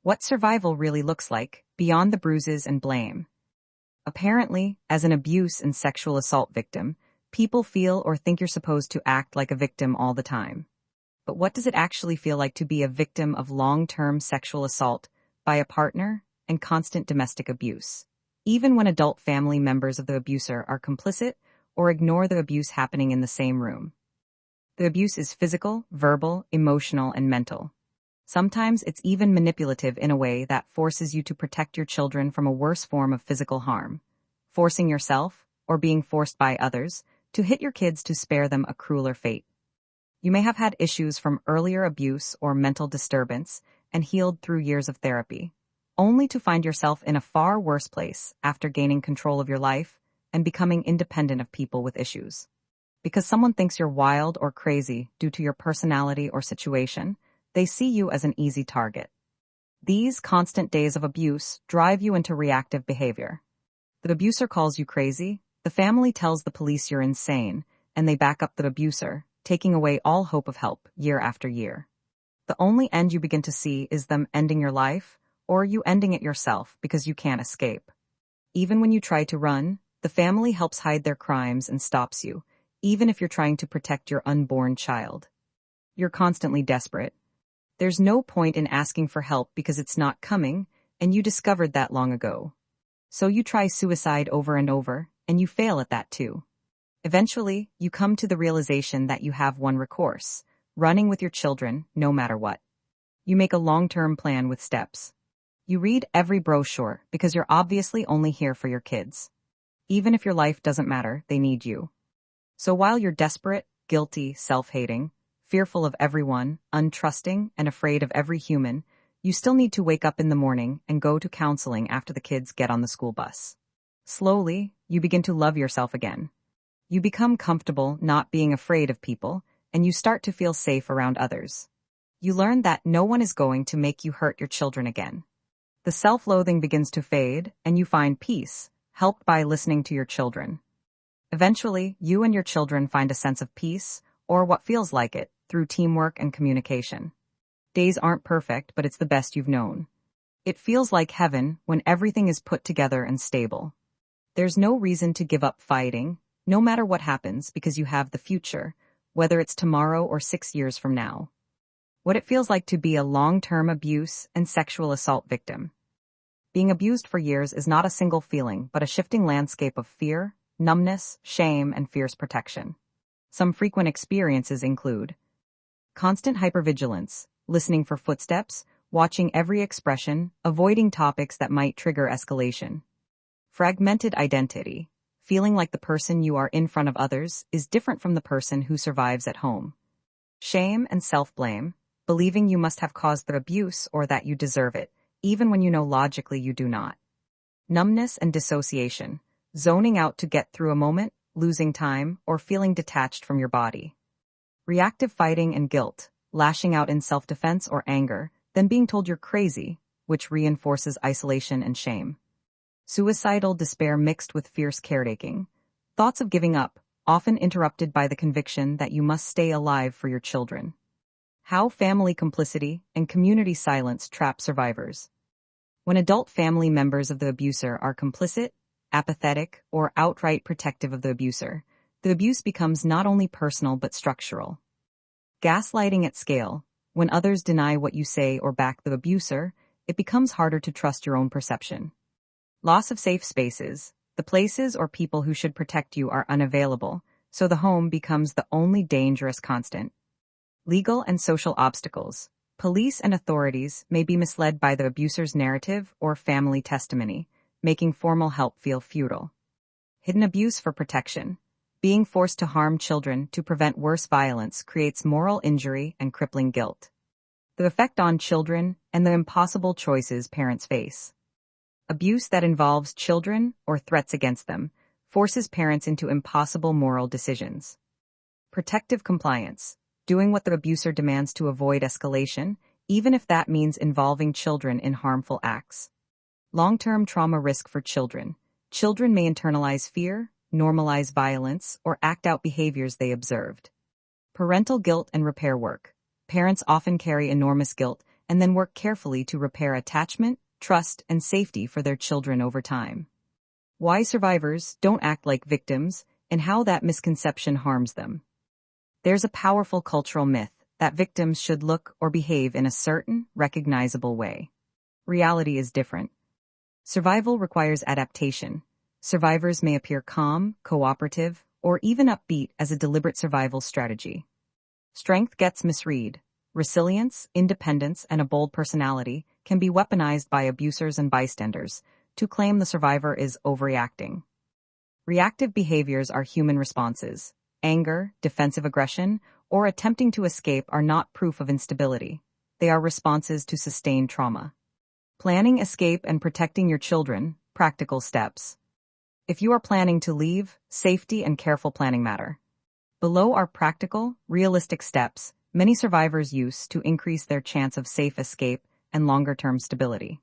What survival really looks like, beyond the bruises and blame. Apparently, as an abuse and sexual assault victim, people feel or think you're supposed to act like a victim all the time. But what does it actually feel like to be a victim of long-term sexual assault by a partner and constant domestic abuse? Even when adult family members of the abuser are complicit or ignore the abuse happening in the same room. The abuse is physical, verbal, emotional, and mental. Sometimes it's even manipulative in a way that forces you to protect your children from a worse form of physical harm, forcing yourself, or being forced by others, to hit your kids to spare them a crueler fate. You may have had issues from earlier abuse or mental disturbance and healed through years of therapy, only to find yourself in a far worse place after gaining control of your life and becoming independent of people with issues. Because someone thinks you're wild or crazy due to your personality or situation, they see you as an easy target. These constant days of abuse drive you into reactive behavior. The abuser calls you crazy, the family tells the police you're insane, and they back up the abuser, taking away all hope of help year after year. The only end you begin to see is them ending your life, or you ending it yourself because you can't escape. Even when you try to run, the family helps hide their crimes and stops you, even if you're trying to protect your unborn child. You're constantly desperate. There's no point in asking for help because it's not coming, and you discovered that long ago. So you try suicide over and over, and you fail at that too. Eventually, you come to the realization that you have one recourse, running with your children, no matter what. You make a long-term plan with steps. You read every brochure because you're obviously only here for your kids. Even if your life doesn't matter, they need you. So while you're desperate, guilty, self-hating, fearful of everyone, untrusting, and afraid of every human, you still need to wake up in the morning and go to counseling after the kids get on the school bus. Slowly, you begin to love yourself again. You become comfortable not being afraid of people, and you start to feel safe around others. You learn that no one is going to make you hurt your children again. The self-loathing begins to fade, and you find peace, helped by listening to your children. Eventually, you and your children find a sense of peace, or what feels like it, through teamwork and communication. Days aren't perfect, but it's the best you've known. It feels like heaven when everything is put together and stable. There's no reason to give up fighting, no matter what happens, because you have the future, whether it's tomorrow or 6 years from now. What it feels like to be a long-term abuse and sexual assault victim. Being abused for years is not a single feeling, but a shifting landscape of fear, numbness, shame, and fierce protection. Some frequent experiences include constant hypervigilance, listening for footsteps, watching every expression, avoiding topics that might trigger escalation. Fragmented identity, feeling like the person you are in front of others is different from the person who survives at home. Shame and self-blame, believing you must have caused the abuse or that you deserve it, even when you know logically you do not. Numbness and dissociation, zoning out to get through a moment, losing time, or feeling detached from your body. Reactive fighting and guilt, lashing out in self-defense or anger, then being told you're crazy, which reinforces isolation and shame. Suicidal despair mixed with fierce caretaking. Thoughts of giving up, often interrupted by the conviction that you must stay alive for your children. How family complicity and community silence trap survivors. When adult family members of the abuser are complicit, apathetic, or outright protective of the abuser, the abuse becomes not only personal but structural. Gaslighting at scale. When others deny what you say or back the abuser, it becomes harder to trust your own perception. Loss of safe spaces. The places or people who should protect you are unavailable, so the home becomes the only dangerous constant. Legal and social obstacles. Police and authorities may be misled by the abuser's narrative or family testimony, making formal help feel futile. Hidden abuse for protection. Being forced to harm children to prevent worse violence creates moral injury and crippling guilt. The effect on children and the impossible choices parents face. Abuse that involves children or threats against them forces parents into impossible moral decisions. Protective compliance. Doing what the abuser demands to avoid escalation, even if that means involving children in harmful acts. Long-term trauma risk for children. Children may internalize fear, normalize violence, or act out behaviors they observed. Parental guilt and repair work. Parents often carry enormous guilt and then work carefully to repair attachment, trust, and safety for their children over time. Why survivors don't act like victims, and how that misconception harms them. There's a powerful cultural myth that victims should look or behave in a certain, recognizable way. Reality is different. Survival requires adaptation. Survivors may appear calm, cooperative, or even upbeat as a deliberate survival strategy. Strength gets misread. Resilience, independence, and a bold personality can be weaponized by abusers and bystanders to claim the survivor is overreacting. Reactive behaviors are human responses. Anger, defensive aggression, or attempting to escape are not proof of instability. They are responses to sustained trauma. Planning escape and protecting your children, practical steps. If you are planning to leave, safety and careful planning matter. Below are practical, realistic steps many survivors use to increase their chance of safe escape and longer-term stability.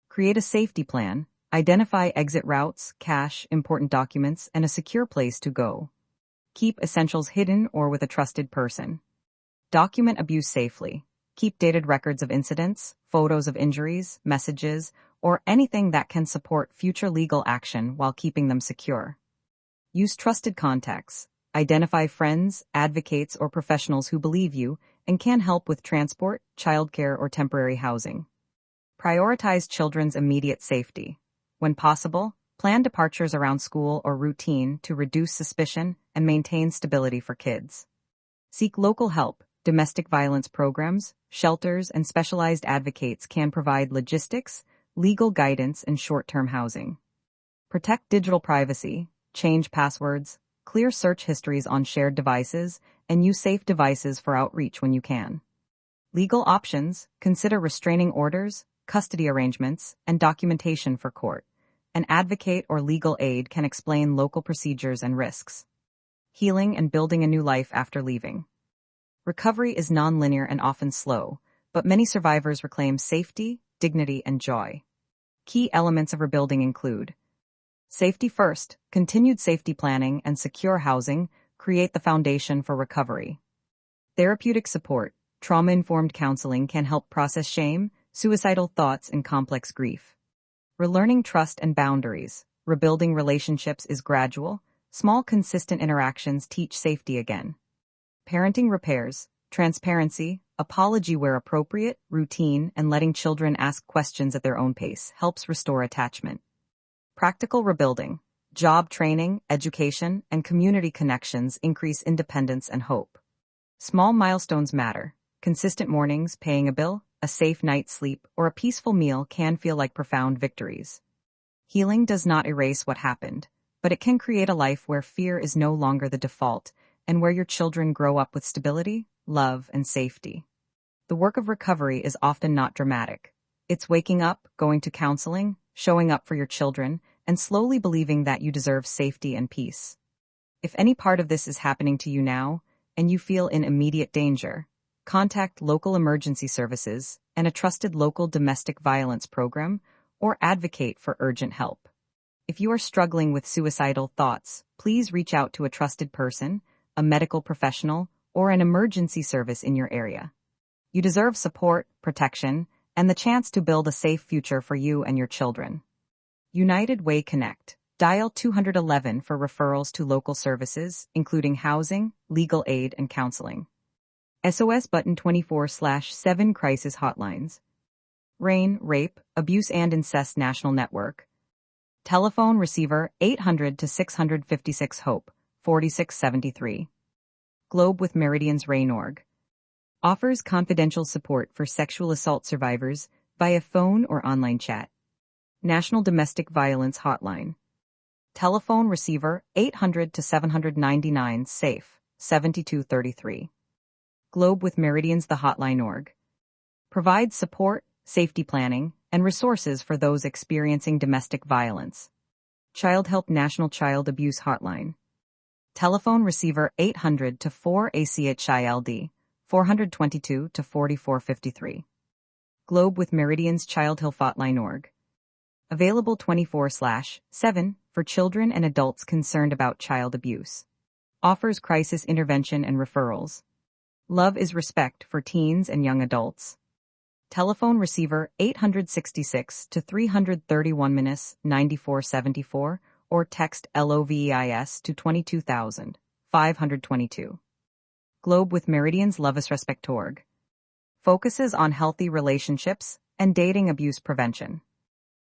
Create a safety plan, identify exit routes, cache important documents, and a secure place to go. Keep essentials hidden or with a trusted person. Document abuse safely. Keep dated records of incidents, photos of injuries, messages, or anything that can support future legal action while keeping them secure. Use trusted contacts. Identify friends, advocates, or professionals who believe you and can help with transport, childcare, or temporary housing. Prioritize children's immediate safety. When possible, plan departures around school or routine to reduce suspicion and maintain stability for kids. Seek local help. Domestic violence programs, shelters, and specialized advocates can provide logistics, legal guidance, and short-term housing. Protect digital privacy. Change passwords. Clear search histories on shared devices, and use safe devices for outreach when you can. Legal options. Consider restraining orders, custody arrangements, and documentation for court. An advocate or legal aid can explain local procedures and risks. Healing and building a new life after leaving. Recovery is nonlinear and often slow, but many survivors reclaim safety, dignity, and joy. Key elements of rebuilding include safety first. Continued safety planning and secure housing create the foundation for recovery. Therapeutic support. Trauma-informed counseling can help process shame, suicidal thoughts, and complex grief. Relearning trust and boundaries. Rebuilding relationships is gradual. Small, consistent interactions teach safety again. Parenting repairs. Transparency, apology where appropriate, routine, and letting children ask questions at their own pace helps restore attachment. Practical rebuilding. Job training, education, and community connections increase independence and hope. Small milestones matter. Consistent mornings, paying a bill, a safe night's sleep, or a peaceful meal can feel like profound victories. Healing does not erase what happened, but it can create a life where fear is no longer the default and where your children grow up with stability, love, and safety. The work of recovery is often not dramatic. It's waking up, going to counseling, showing up for your children, and slowly believing that you deserve safety and peace. If any part of this is happening to you now, and you feel in immediate danger, contact local emergency services and a trusted local domestic violence program, or advocate for urgent help. If you are struggling with suicidal thoughts, please reach out to a trusted person, a medical professional, or an emergency service in your area. You deserve support, protection, and the chance to build a safe future for you and your children. United Way Connect. Dial 211 for referrals to local services, including housing, legal aid, and counseling. SOS Button 24/7 Crisis Hotlines. RAIN, Rape, Abuse and Incest National Network. Telephone receiver 800 to 656 HOPE, 4673. Globe with Meridian's RAIN.org. Offers confidential support for sexual assault survivors via phone or online chat. National Domestic Violence Hotline. Telephone receiver 800 to 799 SAFE, 7233. Globe with Meridian's The Hotline.org. Provides support, safety planning, and resources for those experiencing domestic violence. Child Help National Child Abuse Hotline. Telephone receiver 800 to 4ACHILD, 422 to 4453. Globe with Meridian's Child Health Hotline.org. Available 24/7 for children and adults concerned about child abuse. Offers crisis intervention and referrals. Love is Respect for teens and young adults. Telephone receiver 866 to 331 minus 9474 or text LOVEIS to 22,522. Globe with Meridian's Lovus Respectorg focuses on healthy relationships and dating abuse prevention.